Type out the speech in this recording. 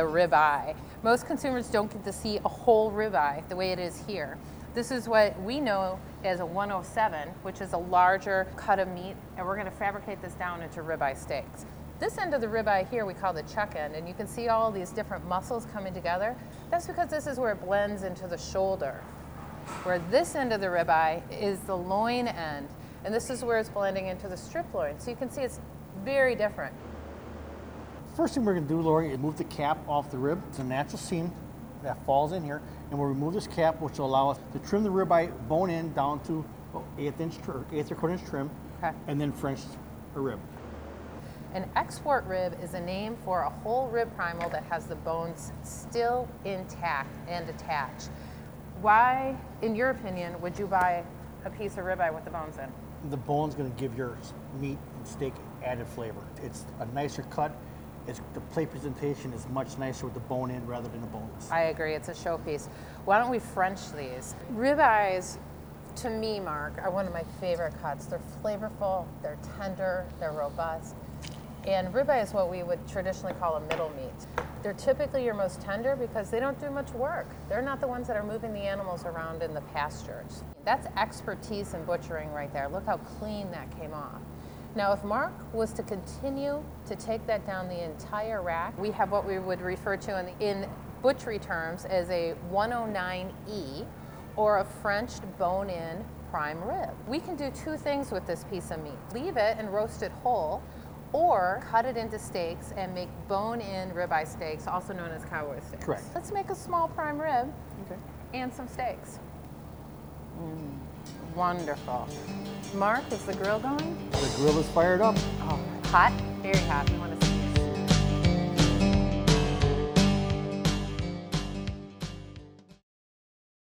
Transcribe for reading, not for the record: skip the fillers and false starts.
the ribeye. Most consumers don't get to see a whole ribeye the way it is here. This is what we know as a 107, which is a larger cut of meat, and we're gonna fabricate this down into ribeye steaks. This end of the ribeye here we call the chuck end, and you can see all these different muscles coming together. That's because this is where it blends into the shoulder. Where this end of the ribeye is the loin end, and this is where it's blending into the strip loin. So you can see it's very different. First thing we're going to do, Lori, is move the cap off the rib. It's a natural seam that falls in here, and we'll remove this cap, which will allow us to trim the ribeye bone in down to 1/8 inch trim, Okay. and then French a rib. An export rib is a name for a whole rib primal that has the bones still intact and attached. Why, in your opinion, would you buy a piece of ribeye with the bones in? The bone's going to give your meat and steak added flavor. It's a nicer cut. The plate presentation is much nicer with the bone in rather than the boneless. I agree, it's a showpiece. Why don't we French these? Ribeyes, to me, Mark, are one of my favorite cuts. They're flavorful, they're tender, they're robust. And ribeye is what we would traditionally call a middle meat. They're typically your most tender because they don't do much work. They're not the ones that are moving the animals around in the pastures. That's expertise in butchering right there. Look how clean that came off. Now, if Mark was to continue to take that down the entire rack, we have what we would refer to in butchery terms as a 109E, or a Frenched bone-in prime rib. We can do two things with this piece of meat. Leave it and roast it whole, or cut it into steaks and make bone-in ribeye steaks, also known as cowboy steaks. Correct. Let's make a small prime rib Okay. and some steaks. Wonderful. Mark, is the grill going? The grill is fired up. Oh, hot? Very hot. You want to